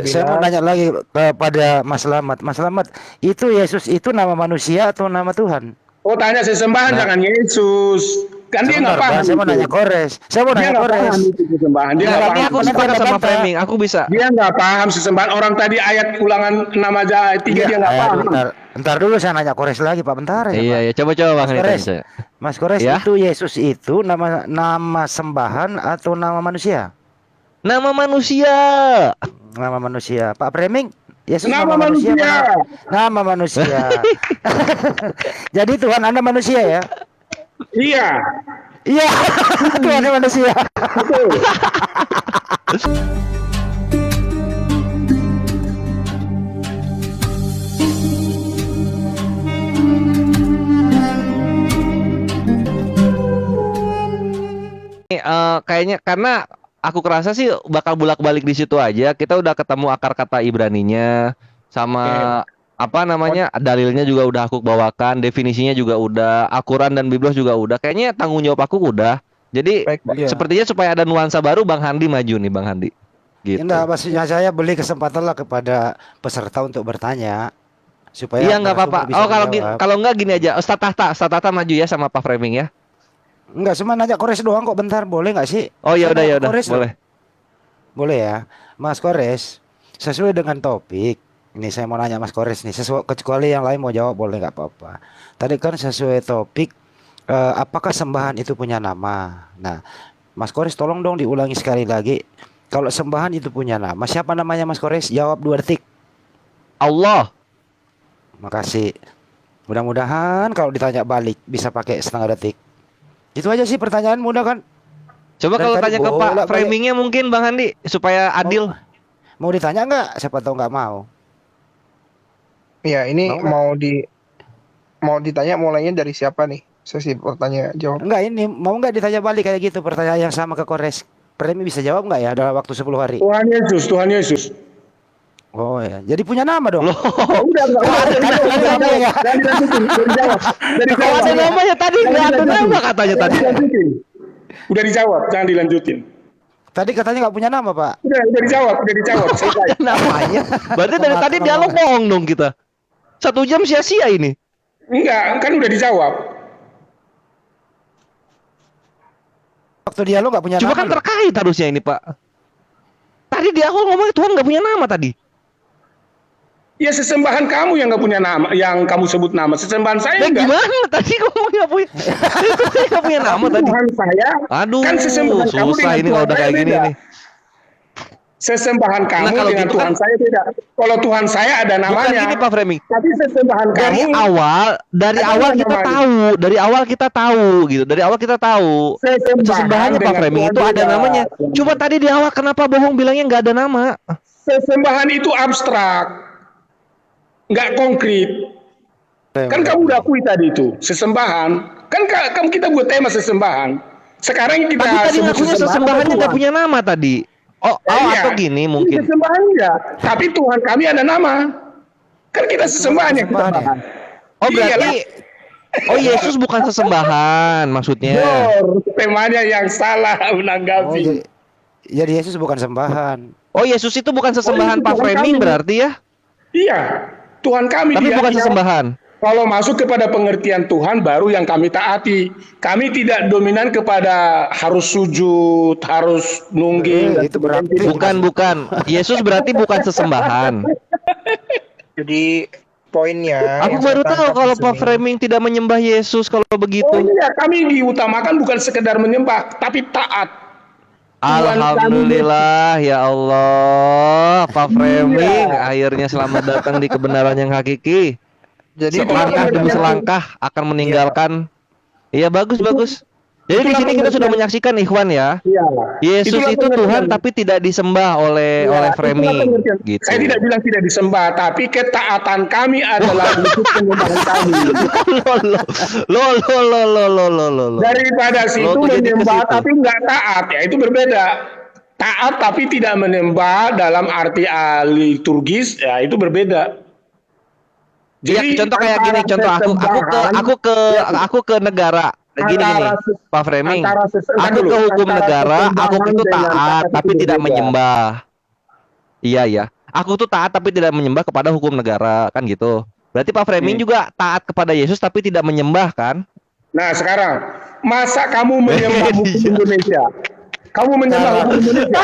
Saya mau nanya lagi kepada Mas Slamet. Mas Slamet, itu Yesus itu nama manusia atau nama Tuhan? Oh, tanya sesembahan, Nah, jangan Yesus. Kan dia nggak sebentar, Pak. paham Saya mau itu. nanya Kores. Saya mau Dia nanya nggak Kores. paham itu sesembahan. Dia Nah, nggak tapi paham. aku sepakat sama framing. Aku bisa. Dia nggak paham sesembahan. Orang tadi ayat ulangan 6 aja ayat 3 dia nggak paham. Bentar dulu saya nanya Kores lagi, Pak. Bentar ya, Iya, Pak. ya coba-coba Bang Mas Nita Kores, saya. Mas Kores, Ya? itu Yesus itu nama sembahan atau nama manusia? Nama manusia. Nama manusia. Pak Framing, Yesus Nama nama manusia. manusia. Nama manusia. Jadi Tuhan Anda manusia ya? Iya. Iya, Tuhan manusia. Betul. Kayaknya karena aku kerasa sih bakal bolak-balik di situ aja. Kita udah ketemu akar kata Ibraninya sama apa namanya dalilnya juga udah aku bawakan, definisinya juga udah, Al-Quran dan Biblos juga udah. Kayaknya tanggung jawab aku udah. Jadi Baik, Pak. sepertinya supaya ada nuansa baru, Bang Handi maju nih, Bang Handi. Gitu. Enggak, maksudnya saya beli kesempatan lah kepada peserta untuk bertanya supaya Iya nggak apa-apa. narasumber bisa Oh menjawab. kalau nggak gini aja, Ustaz Tahta maju ya sama Pak Framing ya. Enggak, cuma nanya Kores doang kok, bentar, boleh nggak sih? Oh ya Saya udah nanya Kores loh. boleh. Boleh ya, Mas Kores. Sesuai dengan topik, ini saya mau nanya Mas Kores nih, kecuali yang lain mau jawab boleh nggak apa-apa. Tadi kan sesuai topik, apakah sembahan itu punya nama? Nah, Mas Kores tolong dong diulangi sekali lagi. Kalau sembahan itu punya nama, siapa namanya Mas Kores? Jawab 2 detik. Allah. Makasih. Mudah-mudahan kalau ditanya balik bisa pakai setengah detik. Itu aja sih, pertanyaan mudah kan? Coba Dari kalau tadi tanya ke Pak bolak-balik. Framingnya mungkin Bang Handi supaya adil. Mau ditanya nggak? Siapa tahu nggak mau. Ya, ini Mau mau ditanya mulainya dari siapa nih? Sesi bertanya jawab. Enggak, ini mau nggak ditanya balik kayak gitu, pertanyaan yang sama ke Kores. Premi bisa jawab nggak ya dalam waktu 10 hari? Tuhan Yesus, Tuhan Yesus. Oh ya, jadi punya nama dong. Loh, Udah enggak ada nama ya. Jangan dilanjutin, udah dijawab. Udah kalau ada dijawab. namanya tadi nggak ada nama katanya Jangan tadi. dilanjutin. Udah dijawab, jangan dilanjutin. Tadi katanya nggak punya nama, Pak. Udah dijawab, udah dijawab. Selesai. Ada namanya. Berarti dari tadi dialog bohong dong kita. 1 jam sia-sia ini. Enggak, kan udah dijawab. Waktu dialog nggak punya Cuma nama. kan loh. terkait harusnya ini Pak. Tadi di awal ngomongnya Tuhan nggak punya nama tadi. Ya sesembahan kamu yang nggak punya nama, yang kamu sebut nama. Sesembahan saya Dan enggak. gimana tadi ngomongnya nggak punya? Itu saya nggak punya nama tadi. Tuhan saya. Aduh, Kan sesembahan kamu susah dengan ini kalau Tuhan udah saya kayak gini beda. nih. Sesembahan kamu kalau dengan gitu Tuhan kan- saya tidak. Kalau Tuhan saya ada Bukan namanya. gini Pak Framing. Tapi sesembahan Dari kamu awal Ada kita namanya. tahu, dari awal kita tahu gitu. Dari awal kita tahu. Sesembahannya Pak dengan Framing Tuhan itu ada beda. namanya. Cuma tadi di awal kenapa bohong bilangnya nggak ada nama? Sesembahan itu abstrak, nggak konkret. Kan kamu udah akui tadi itu sesembahan. Kan kamu kita buat tema sesembahan. Sekarang kita Tapi tadi sebut ngakunya sesembahannya nggak punya nama tadi. Oh, Iya. atau gini Ini mungkin. sesembahan enggak. Tapi Tuhan kami ada nama. Kan kita sesembahan yang kita Sesembahan ya? bahas. Oh berarti Iyalah. oh Yesus bukan sesembahan maksudnya. Dor, temanya yang salah Oh, menanggapi. jadi Yesus bukan sembahan. Oh Yesus itu bukan sesembahan Oh, itu Pak Tuhan Framing kami. berarti ya? Iya, Tuhan kami Tapi dia bukan yang- sesembahan. Kalau masuk kepada pengertian Tuhan baru yang kami taati. Kami tidak dominan kepada harus sujud, harus nungging. Itu berarti Bukan. Yesus berarti bukan sesembahan. Jadi poinnya Aku yang baru saya tahu tangkap kalau di Pak sini- Framing tidak menyembah Yesus kalau begitu. Oh iya, kami diutamakan bukan sekedar menyembah, tapi taat. Alhamdulillah ya Allah, Pak Framing akhirnya selamat datang di kebenaran yang hakiki. Jadi Selangkah demi selangkah akan meninggalkan. Iya bagus. Jadi di sini kita sudah menyaksikan Ikhwan ya. Iya. Yesus Itulah itu pengertian. Tuhan tapi tidak disembah oleh Iya, itulah Framing pengertian. gitu. Saya tidak bilang tidak disembah, tapi ketaatan kami adalah bentuk penyembahan kami. Lo. Daripada situ Lo tuh jadi ke menyembah situ. tapi nggak taat, ya itu berbeda. Taat tapi tidak menyembah dalam arti liturgis, ya itu berbeda. Iya, contoh kayak gini, contoh aku ke negara. Gini Pak Framing. Aku ke hukum negara, aku itu taat tapi tidak menyembah. Iya. aku tuh taat tapi tidak menyembah kepada hukum negara, kan gitu. Berarti Pak Framing juga taat kepada Yesus tapi tidak menyembah, kan? Nah sekarang, masa kamu menyembah hukum Iya. Indonesia? Kamu menyembah hukum Indonesia?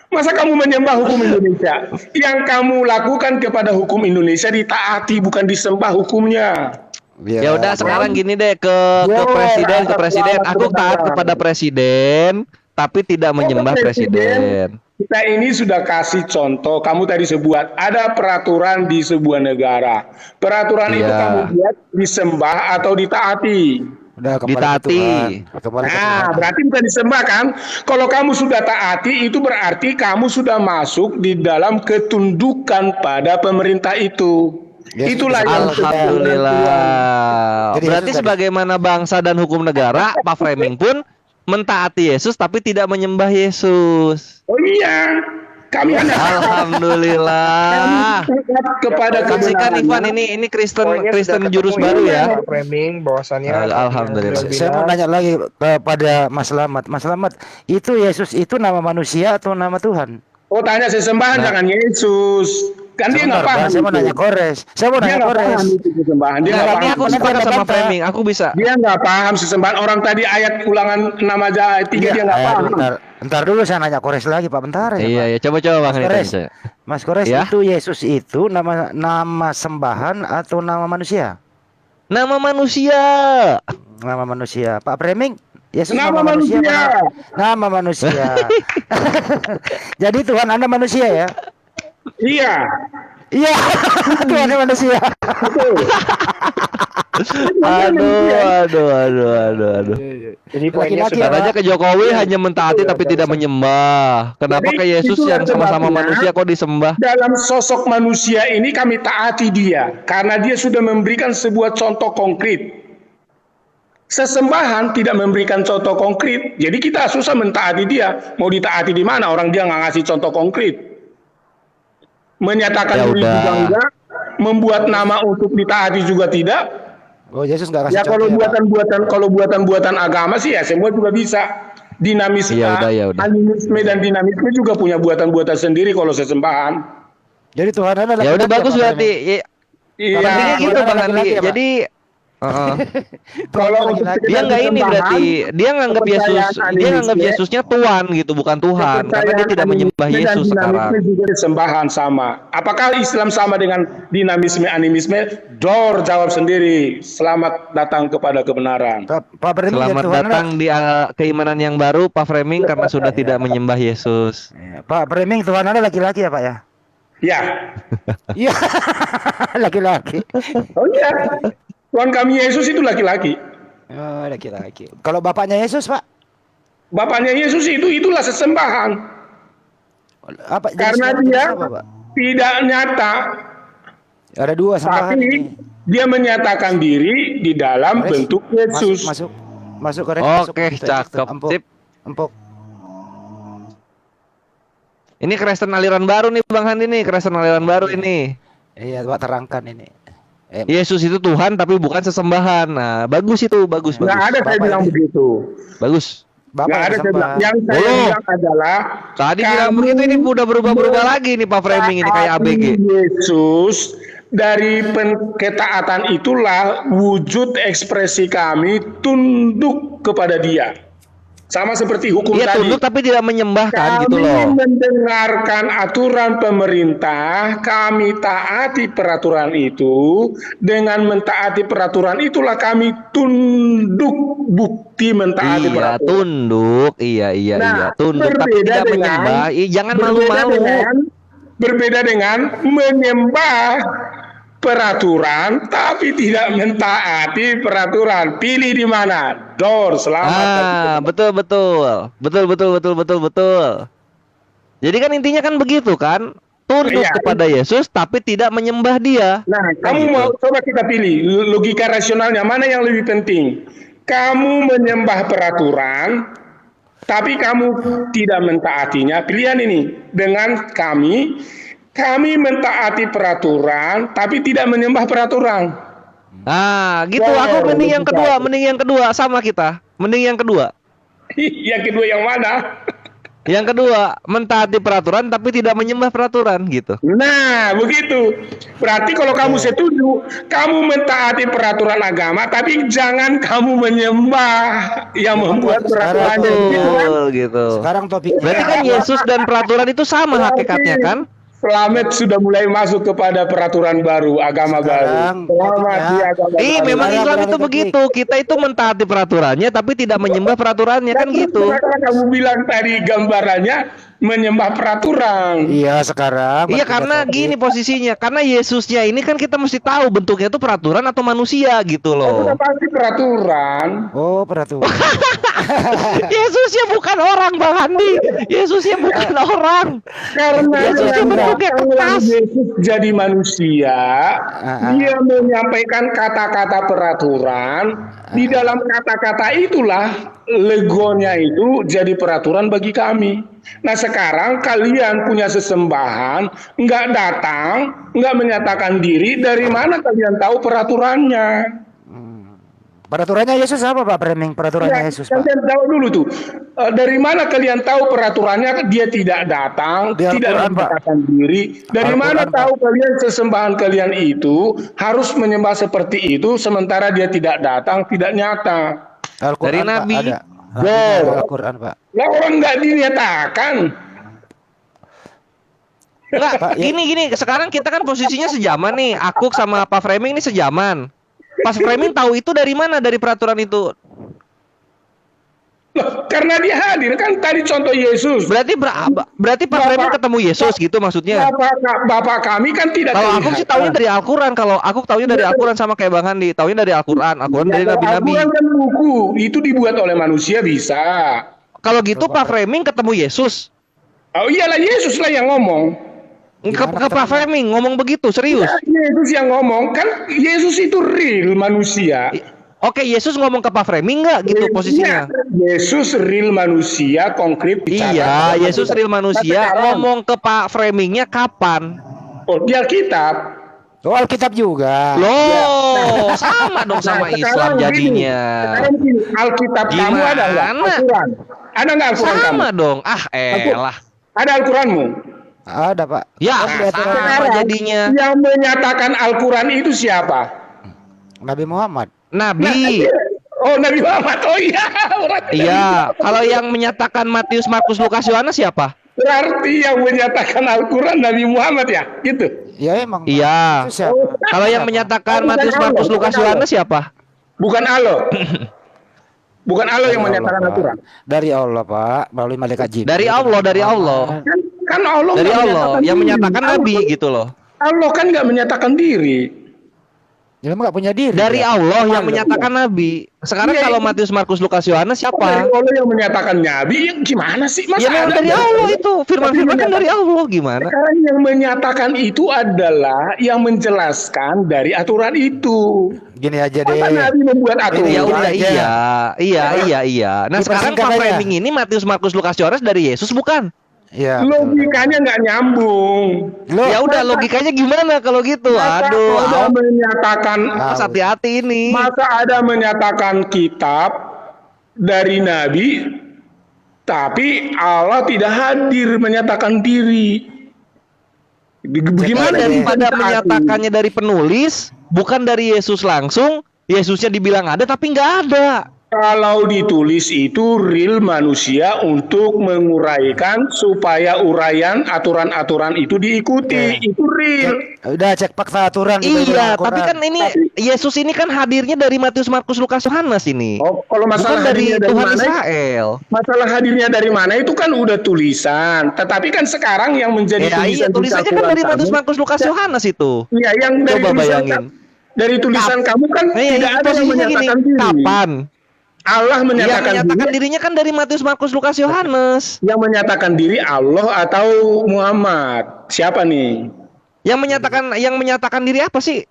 Masa kamu menyembah hukum Indonesia? Yang kamu lakukan kepada hukum Indonesia ditaati, bukan disembah hukumnya. Ya udah sekarang gini deh ke Yo, presiden, ke rasa presiden. selamat Aku taat berjalan. kepada presiden tapi tidak menyembah presiden. Kita ini sudah kasih contoh. Kamu tadi sebut ada peraturan di sebuah negara. Peraturan itu Iya. kamu buat disembah atau ditaati. Udah kembali ke Ditaati. Tuhan. Kembali ke Nah, Tuhan. berarti bukan disembah kan? Kalau kamu sudah taati, itu berarti kamu sudah masuk di dalam ketundukan pada pemerintah itu. Yesus Itulah yang Alhamdulillah. Jadi Berarti Yesus tadi- sebagaimana bangsa dan hukum negara, Pak Framing pun mentaati Yesus tapi tidak menyembah Yesus. Oh iya, kami hanya Alhamdulillah. taat kepada Saksikan kebenaran. Ivan ini Kristen Poinnya Kristen sudah jurus ketemu baru ya. Pak Framing bahwasannya Alhamdulillah. sudah Saya mau bilang, nanya lagi kepada Mas Slamet. Mas Slamet, itu Yesus itu nama manusia atau nama Tuhan? Oh tanya sesembahan Nah. jangan Yesus. Kan dia nggak Sebentar, paham. Pak, saya mau itu. nanya Kores. Saya mau Dia nanya nggak Kores. paham itu sesembahan. Dia Nah, nggak ini paham. aku sepakat sama Framing. Aku bisa. Dia nggak paham sesembahan. Orang tadi ayat ulangan 6 aja 3 dia nggak paham. Bentar dulu saya nanya Kores lagi, Pak. Bentar ya, Iya, Pak. ya coba-coba Bang Mas Ritan. Kores, Mas Kores, Ya. itu Yesus itu nama sembahan atau nama manusia? Nama manusia. Nama manusia. Pak Framing, Yesus Nama nama manusia. manusia. apa? Nama manusia. Jadi Tuhan Anda manusia ya? Iya. Iya, Tuhan manusia. Aduh. jadi poinnya Laki-laki sudah Katanya ke Jokowi hanya mentaati tapi tidak menyembah. Kenapa Jadi, ke Yesus itulah yang sama-sama sebabnya manusia kok disembah? Dalam sosok manusia ini kami taati dia. Karena dia sudah memberikan sebuah contoh konkret. Sesembahan tidak memberikan contoh konkret. Jadi kita susah mentaati dia. Mau ditaati di mana? Orang dia nggak ngasih contoh konkret. Menyatakan Ya diri udah. juga enggak. Membuat nama untuk ditaati juga tidak. Oh, Yesus nggak kasih Ya contoh kalau Pak. buatan-buatan agama sih ya semua juga bisa. Dinamisme, Ya udah. animisme dan dinamisme juga punya buatan-buatan sendiri kalau sesembahan. Jadi Tuhan Anda Ya udah laki-laki bagus Pak berarti. Framing? Ya, Iya. Intinya gitu Tuhan Bang Andi. laki-laki ya, Pak? Jadi Kalau Tuhan untuk laki-laki. dia nggak ini berarti dia nganggap Yesus dia nganggap Yesusnya Tuhan gitu bukan Tuhan karena dia tidak menyembah Yesus sekarang. Juga sembahan sama. Apakah Islam sama dengan dinamisme animisme? Dor jawab sendiri. Selamat datang kepada kebenaran. Pak Framing, ya Selamat Tuhan Anda- datang di keimanan yang baru Pak Framing karena sudah tidak menyembah Yesus. Ya, Pak Framing, Tuhan Anda laki-laki ya Pak ya? Ya. Iya, laki-laki. Oh iya. Tuhan kami Yesus itu laki-laki. Oh, laki-laki. Kalau bapaknya Yesus Pak? Bapaknya Yesus itulah sesembahan. Apa? Karena jenis dia apa, Pak? tidak nyata, Ada dua sembahan tapi ini. dia menyatakan diri di dalam Kores, bentuk Yesus. Masuk Kores, masuk. Oke, Itu, cakep. Empuk, Sip. empuk. Ini Kristen aliran baru nih Bang Handi nih, Kristen aliran baru ini. Iya, Pak terangkan ini. Yesus itu Tuhan tapi bukan sesembahan. Nah, bagus itu, bagus. Nggak ada saya Bapak bilang ini. begitu. Bagus. Bapak Nggak ada saya bilang. sembah. Yang saya Oh. bilang adalah Tadi bilang begitu ini udah berubah-berubah lagi nih Pak Framing ini kayak ABG. Yesus dari ketaatan itulah wujud ekspresi kami tunduk kepada Dia. Sama seperti hukum Dia tadi. tunduk tapi tidak menyembahkan gitu Kami loh. mendengarkan aturan pemerintah, kami taati peraturan itu. Dengan mentaati peraturan itulah kami tunduk, bukti mentaati Iya, peraturan. tunduk. Iya, iya. Tunduk tapi berbeda tidak dengan- menyembah. Jangan malu-malu. Berbeda dengan menyembah peraturan tapi tidak mentaati peraturan. Pilih di mana? Dor, selamat. Betul. Jadi kan intinya kan begitu kan? Tunduk Iya. kepada Yesus tapi tidak menyembah dia. Nah, Kan kamu gitu. mau coba kita pilih logika rasionalnya mana yang lebih penting? Kamu menyembah peraturan tapi kamu tidak mentaatinya. Pilihan ini dengan kami mentaati peraturan tapi tidak menyembah peraturan. Ah, gitu. Ya, Aku mending yang logika. kedua sama kita. Mending yang kedua. Yang kedua yang mana? Yang kedua, mentaati peraturan tapi tidak menyembah peraturan gitu. Nah, begitu. Berarti kalau kamu setuju, kamu mentaati peraturan agama, tapi jangan kamu menyembah yang membuat peraturan itu kan? Betul gitu. Sekarang topiknya Berarti kan Yesus dan peraturan itu sama hakikatnya kan? Selamat sudah mulai masuk kepada peraturan baru, agama Sekarang baru. Selamat topiknya- di agama Ih, baru. memang Sekarang Islam itu topik. begitu. Kita itu mentaati peraturannya tapi tidak menyembah peraturannya kan Terus gitu. kenapa kamu bilang tadi gambarannya menyembah peraturan. Iya sekarang. Iya berarti karena topik. gini posisinya, karena Yesusnya ini kan kita mesti tahu bentuknya itu peraturan atau manusia gitu Oh, loh. sudah pasti peraturan. Oh peraturan. Yesusnya bukan orang Bang Andi. Yesusnya bukan orang. Karena Yesusnya yang bentuknya datang kertas. Yesus jadi manusia, Ah. dia menyampaikan kata-kata peraturan. Di dalam kata-kata itulah legonya itu jadi peraturan bagi kami. Nah sekarang kalian punya sesembahan, nggak datang, nggak menyatakan diri, dari mana kalian tahu peraturannya? Peraturannya Yesus apa Pak? Framing peraturannya Ya, Yesus Pak. kalian tahu dulu tuh, dari mana kalian tahu peraturannya dia tidak datang, Di tidak Al-Quran, Pak. menyatakan diri. Dari Al-Quran, mana Pak. tahu kalian sesembahan kalian itu harus menyembah seperti itu, sementara dia tidak datang, tidak nyata. Al-Quran, Dari Pak, Nabi. ada. Wow. Al-Quran Pak. Lah orang nggak dinyatakan. Enggak, Pak, ya. gini. Sekarang kita kan posisinya sejaman nih. Aku sama Pak Framing ini sejaman. Pas Framing tahu itu dari mana? Dari peraturan itu. Loh, karena dia hadir kan tadi contoh Yesus. Berarti Pak Framing ketemu Yesus gitu maksudnya. Bapak kami kan tidak Kalau aku sih taunya dari Al-Quran. Kalau aku taunya dari Al-Quran sama kayak Bang Handi. Taunya dari Al-Quran. Al-Quran dari nabi-nabi. Al-Quran kan buku, itu dibuat oleh manusia bisa. Kalau gitu Pak Framing ketemu Yesus. Oh iyalah Yesus lah yang ngomong. Ke Pak Framing ngomong begitu serius. Yesus yang ngomong kan Yesus itu real manusia. Oke, Yesus ngomong ke Pak Framing nggak gitu posisinya? Yesus real manusia konkret bicara. Iya, Yesus real manusia. Sekarang. Ngomong ke Pak Framingnya kapan? Oh, di Alkitab. Oh Alkitab juga. Loh, sama dong sama Nah, Islam sekarang gini, jadinya. sekarang gini, Alkitab kamu ada nggak? Gimana? Al-Quran. Ada nggak Al-Quran kamu? Sama dong. Ah, elah. Ada Al-Quranmu? Ada Pak. Ya, Kan di aturan sama jadinya. Yang menyatakan Al-Quran itu siapa? Nabi Muhammad. Nabi. Oh, Nabi Muhammad. Oh iya, berarti Iya, kalau yang menyatakan Matius, Markus, Lukas, Yohanes siapa? berarti yang menyatakan Al-Quran Nabi Muhammad ya, gitu. Ya emang. Pak. Iya. Itu siapa? Kalau yang menyatakan Matius, Markus, Lukas, Yohanes siapa? Bukan Allah. Bukan Allah yang Dari menyatakan Allah, Pak. Al-Quran. Dari Allah Pak, melalui malaikat Jibril. Dari Allah, dari Allah. Kan Allah Dari nggak Allah menyatakan yang diri. menyatakan Nabi gitu loh. Allah kan nggak menyatakan diri. Dia emang nggak punya diri. Dari ya? Allah yang menyatakan Nabi. Sekarang Iya, kalau iya. Matius, Markus, Lukas, Yohanes Dari siapa? Allah yang menyatakan Nabi, ya gimana sih? Masa Ya memang ada dari nggak? Allah itu. Firman-firman kan dari Allah gimana? Sekarang yang menyatakan itu adalah yang menjelaskan dari aturan itu. Gini aja deh. Masa Nabi membuat aturan? Ya udah aja. iya. Nah sekarang Pak Dipersingkat aja. Framing ini Matius, Markus, Lukas, Yohanes dari Yesus bukan? Ya. betul. Logikanya nggak nyambung. Loh, Ya udah logikanya gimana kalau gitu? Masa Aduh, ada menyatakan awas hati-hati ini. masa ada menyatakan kitab dari Nabi, tapi Allah tidak hadir menyatakan diri. Bagaimana Daripada bisa menyatakannya dari penulis, bukan dari Yesus langsung, Yesusnya dibilang ada tapi nggak ada. Kalau ditulis itu real manusia untuk menguraikan supaya uraian aturan-aturan itu diikuti. Itu real. udah cek fakta aturan. gitu, Iya, Al-Quran. tapi kan ini Yesus ini kan hadirnya dari Matius, Markus, Lukas, Yohanes ini. Oh, kalau Bukan masalah dari hadirnya dari Tuhan mana? Israel. Masalah hadirnya dari mana itu kan udah tulisan. Tetapi kan sekarang yang menjadi Ya iya, tulisannya kan dari Matius, Markus, Lukas, Yohanes itu. Iya, yang dari Coba tulisan bayangin. dari tulisan kamu kan Nah, ya, tidak ini ada yang posisinya gini, menyatakan diri. kapan? Allah Yang menyatakan menyatakan diri. dirinya kan dari Matius, Markus, Lukas, Yohanes. Yang menyatakan diri Allah atau Muhammad? Siapa nih? Yang menyatakan diri apa sih?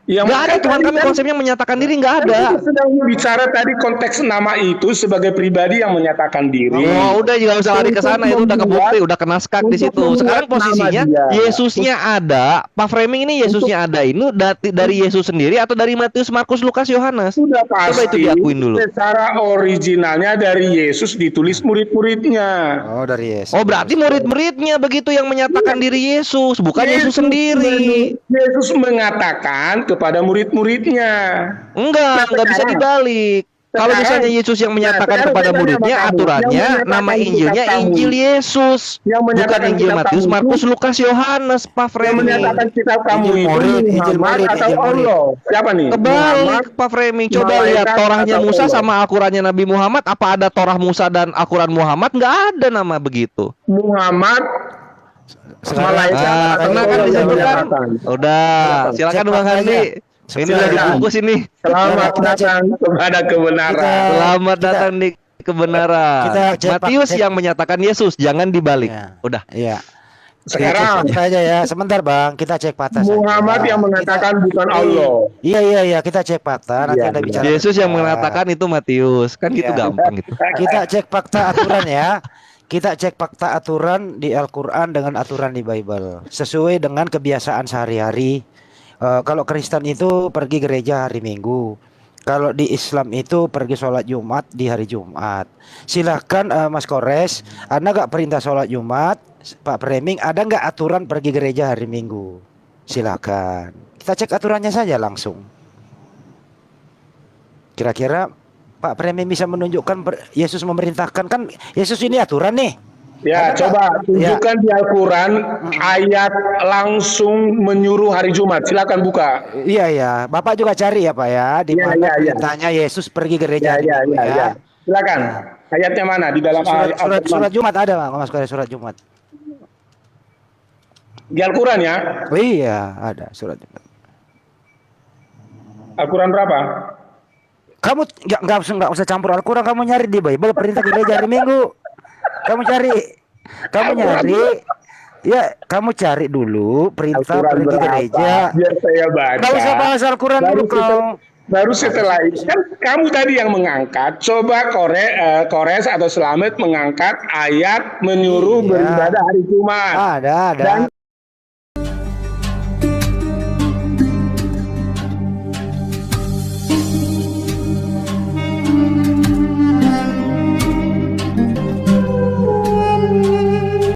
Yang Nggak ada, Tuhan kami konsepnya menyatakan diri nggak ada. Kita sedang bicara tadi konteks nama itu sebagai pribadi yang menyatakan diri. Oh, udah juga usah lari ke sana, itu udah kebukti, udah kena skak di situ. Sekarang posisinya Yesusnya ada, Pak Framing ini Yesusnya ada. Ini dari Yesus sendiri atau dari Matius, Markus, Lukas, Yohanes? Sudah Coba itu pasti diakuin dulu. secara originalnya dari Yesus ditulis murid-muridnya. Oh, dari Yesus. Oh, berarti murid-muridnya begitu yang menyatakan diri Yesus, bukan Yesus sendiri. Yesus mengatakan kepada murid-muridnya. Enggak bisa dibalik. Kalau misalnya Yesus yang menyatakan kepada muridnya, aturannya nama Injilnya Injil Yesus, bukan Injil Matius, Markus, Lukas, Yohanes, Pak Yang Framing. menyatakan kitab kamu Injil itu murid, Injil Muhammad murid, atau Injil murid. Allah? Siapa nih? Kebalik, Pak Framing. Coba malaikat lihat Torahnya atau Musa Allah? sama Al-Qurannya Nabi Muhammad. Apa ada Torah Musa dan Al-Quran Muhammad? Nggak ada nama begitu. Muhammad Sekarang, malaikat atau Pernah kan Allah yang disebutkan? menyatakan. Udah, silakan Cek Bang faktanya. Handi. Ini udah Silakan. dibungkus ini. Selamat datang kepada kebenaran. Selamat datang di kebenaran. kita cek Matius cek- yang menyatakan Yesus, jangan dibalik. Iya. Udah. Iya. Sekarang Kita cek aja ya. Sebentar, Bang. Kita cek fakta saja. Muhammad yang mengatakan bukan Allah. Iya, kita cek fakta. Nanti Iya, Anda iya. bicara. Yesus yang mengatakan itu Matius. Kan gitu Iya. gampang gitu. Kita cek fakta aturan ya. Kita cek fakta aturan di Al-Quran dengan aturan di Bible. Sesuai dengan kebiasaan sehari-hari. Kalau Kristen itu pergi gereja hari Minggu. Kalau di Islam itu pergi sholat Jumat di hari Jumat. Silahkan Mas Kores, Anda nggak perintah sholat Jumat? Pak Framing, ada nggak aturan pergi gereja hari Minggu? Silakan. Kita cek aturannya saja langsung. Kira-kira Pak Framing bisa menunjukkan Yesus memerintahkan, kan Yesus ini aturan nih. Ya, Ada coba nggak? tunjukkan di Al-Quran ayat langsung menyuruh hari Jumat. Silakan buka. Iya, Bapak juga cari ya Pak ya, di Iya, mana iya, iya. perintahnya Yesus pergi gereja Ya, hari ya, Minggu ya, ya. Silakan. Ayatnya mana di dalam Al-Quran? Surat Jumat ada Mas Kores, surat Jumat. Di Al-Quran ya? Oh iya, ada surat Jumat. Al-Quran berapa? Kamu nggak usah campur Al-Quran, kamu nyari di Bible perintah gereja hari Minggu. Kamu cari, ya kamu cari dulu perintah Al-Quran pergi berapa? gereja. Biar saya baca. Nggak usah bahas Al-Quran dulu kau. Baru setelah itu kan kamu tadi yang mengangkat. Coba Kores atau Selamet mengangkat ayat menyuruh Iya. beribadah hari Jumat. Ada. Dan